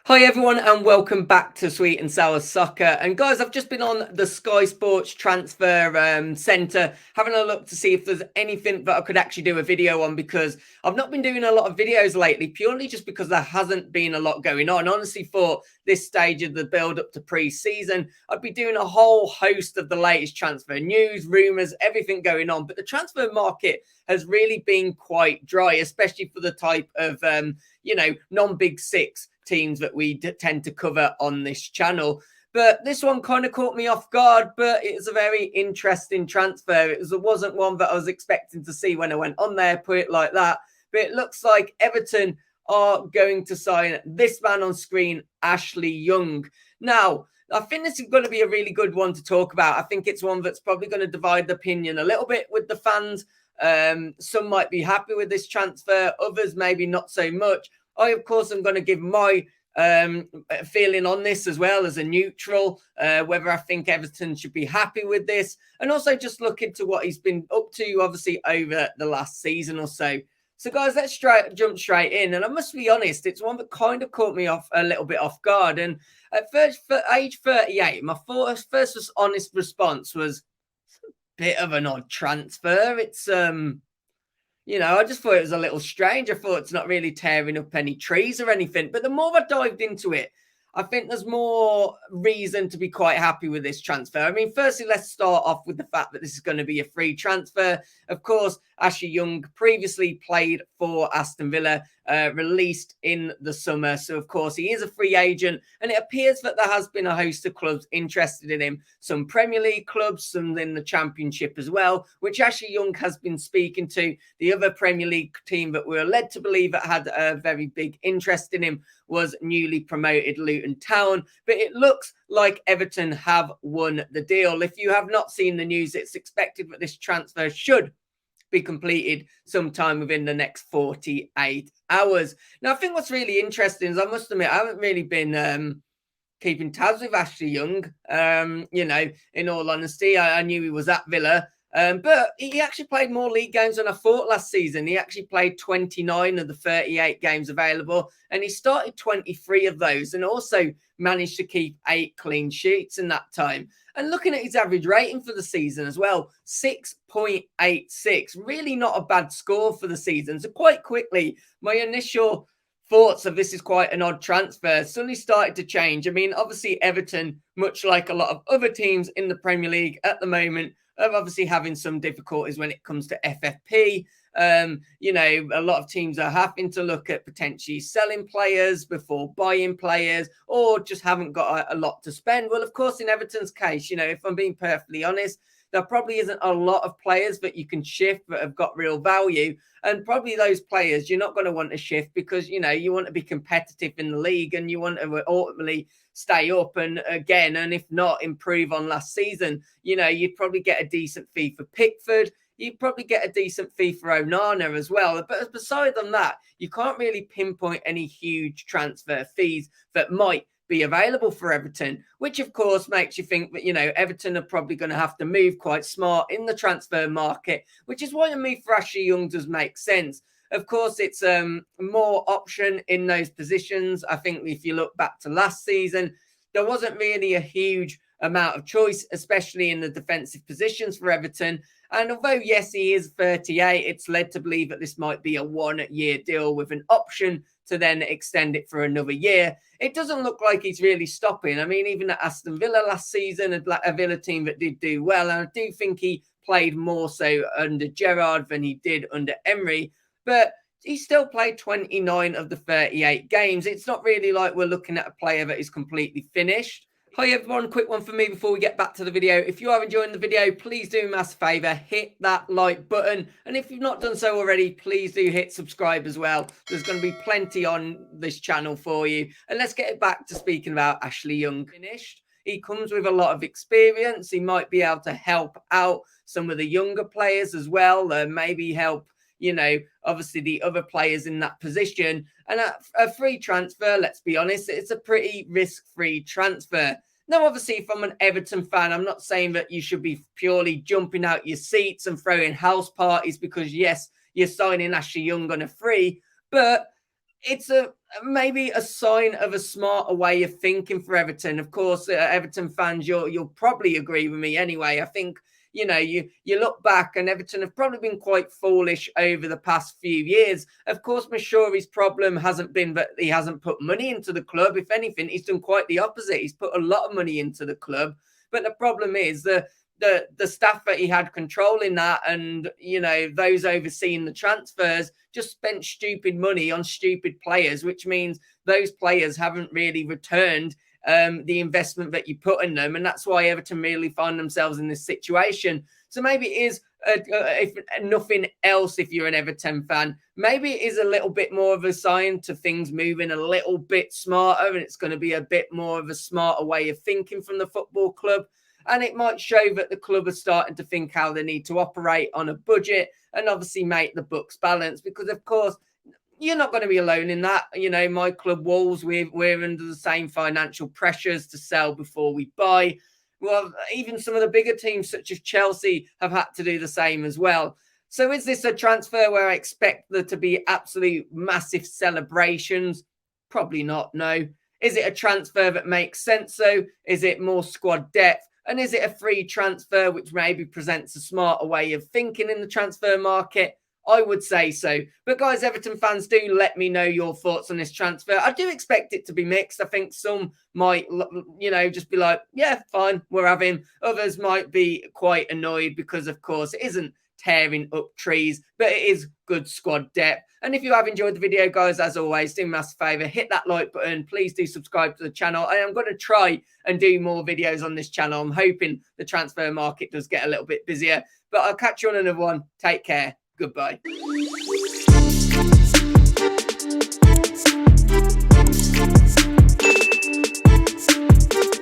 Hi everyone and welcome back to Sweet and Sour Soccer. And guys, I've just been on the Sky Sports transfer centre having a look to see if there's anything that I could actually do a video on, because I've not been doing a lot of videos lately purely just because there hasn't been a lot going on. I honestly thought this stage of the build up to pre-season I'd be doing a whole host of the latest transfer news, rumours, everything going on, but the transfer market has really been quite dry, especially for the type of non-big six teams that we tend to cover on this channel. But this one kind of caught me off guard, but it's a very interesting transfer. It wasn't one that I was expecting to see when I went on there, put it like that. But it looks like Everton are going to sign this man on screen, Ashley Young. Now, I think this is going to be a really good one to talk about. I think it's one that's probably going to divide the opinion a little bit with the fans. Some might be happy with this transfer, others maybe not so much. I, of course, am going to give my feeling on this as well as a neutral, whether I think Everton should be happy with this, and also just look into what he's been up to, obviously, over the last season or so. So, guys, let's jump straight in. And I must be honest, it's one that kind of caught me off a little bit off guard. And at first, for age 38, my first honest response was a bit of an odd transfer. It's I just thought it was a little strange. I thought it's not really tearing up any trees or anything. But the more I dived into it, I think there's more reason to be quite happy with this transfer. I mean, firstly, let's start off with the fact that this is going to be a free transfer. Of course, Ashley Young previously played for Aston Villa, released in the summer. So, of course, he is a free agent. And it appears that there has been a host of clubs interested in him. Some Premier League clubs, some in the Championship as well, which Ashley Young has been speaking to. The other Premier League team that we were led to believe that had a very big interest in him was newly promoted Luton Town. But it looks like Everton have won the deal. If you have not seen the news, it's expected that this transfer should be completed sometime within the next 48 hours. Now, I think what's really interesting is, I must admit, I haven't really been keeping tabs with Ashley Young. In all honesty, I knew he was at Villa. But he actually played more league games than I thought last season. He actually played 29 of the 38 games available, and he started 23 of those and also managed to keep 8 clean sheets in that time. And looking at his average rating for the season as well, 6.86. Really not a bad score for the season. So quite quickly, my initial thoughts of this is quite an odd transfer suddenly started to change. I mean, obviously Everton, much like a lot of other teams in the Premier League at the moment, are obviously having some difficulties when it comes to FFP. A lot of teams are having to look at potentially selling players before buying players, or just haven't got a lot to spend. Well, of course, in Everton's case, if I'm being perfectly honest, there probably isn't a lot of players that you can shift that have got real value. And probably those players you're not going to want to shift because, you want to be competitive in the league and you want to ultimately stay up and if not, improve on last season. You'd probably get a decent fee for Pickford. You'd probably get a decent fee for Onana as well. But beside on that, you can't really pinpoint any huge transfer fees that might be available for Everton, which of course makes you think that, Everton are probably going to have to move quite smart in the transfer market, which is why a move for Ashley Young does make sense. Of course, it's more option in those positions. I think if you look back to last season, there wasn't really a huge amount of choice, especially in the defensive positions for Everton. And although, yes, he is 38, it's led to believe that this might be a 1-year deal with an option to then extend it for another year. It doesn't look like he's really stopping. I mean, even at Aston Villa last season, a Villa team that did do well, and I do think he played more so under Gerrard than he did under Emery, but he still played 29 of the 38 games. It's not really like we're looking at a player that is completely finished. Hi everyone, quick one for me before we get back to the video. If you are enjoying the video, please do me a massive favour, hit that like button. And if you've not done so already, please do hit subscribe as well. There's going to be plenty on this channel for you. And let's get back to speaking about Ashley Young. Finished. He comes with a lot of experience. He might be able to help out some of the younger players as well. Maybe help, obviously the other players in that position. And a free transfer, let's be honest, it's a pretty risk-free transfer. Now, obviously, if I'm an Everton fan, I'm not saying that you should be purely jumping out your seats and throwing house parties because, yes, you're signing Ashley Young on a free, but it's maybe a sign of a smarter way of thinking for Everton. Of course, Everton fans, you'll probably agree with me anyway. I think you look back and Everton have probably been quite foolish over the past few years. Of course, Mashuri's problem hasn't been that he hasn't put money into the club. If anything, he's done quite the opposite. He's put a lot of money into the club. But the problem is the staff that he had controlling that and those overseeing the transfers just spent stupid money on stupid players, which means those players haven't really returned the investment that you put in them, and that's why Everton really find themselves in this situation. So maybe it is, if nothing else, if you're an Everton fan, maybe it is a little bit more of a sign to things moving a little bit smarter, and it's going to be a bit more of a smarter way of thinking from the football club. And it might show that the club are starting to think how they need to operate on a budget and obviously make the books balance. Because, of course, you're not going to be alone in that. My club, Wolves, we're under the same financial pressures to sell before we buy. Well, even some of the bigger teams, such as Chelsea, have had to do the same as well. So is this a transfer where I expect there to be absolute massive celebrations? Probably not, no. Is it a transfer that makes sense, though? Is it more squad depth? And is it a free transfer, which maybe presents a smarter way of thinking in the transfer market? I would say so. But guys, Everton fans, do let me know your thoughts on this transfer. I do expect it to be mixed. I think some might, just be like, yeah, fine, we'll have him. Others might be quite annoyed because, of course, it isn't tearing up trees, but it is good squad depth. And if you have enjoyed the video, guys, as always, do me a massive favor, hit that like button. Please do subscribe to the channel. I am going to try and do more videos on this channel. I'm hoping the transfer market does get a little bit busier, but I'll catch you on another one. Take care. Goodbye.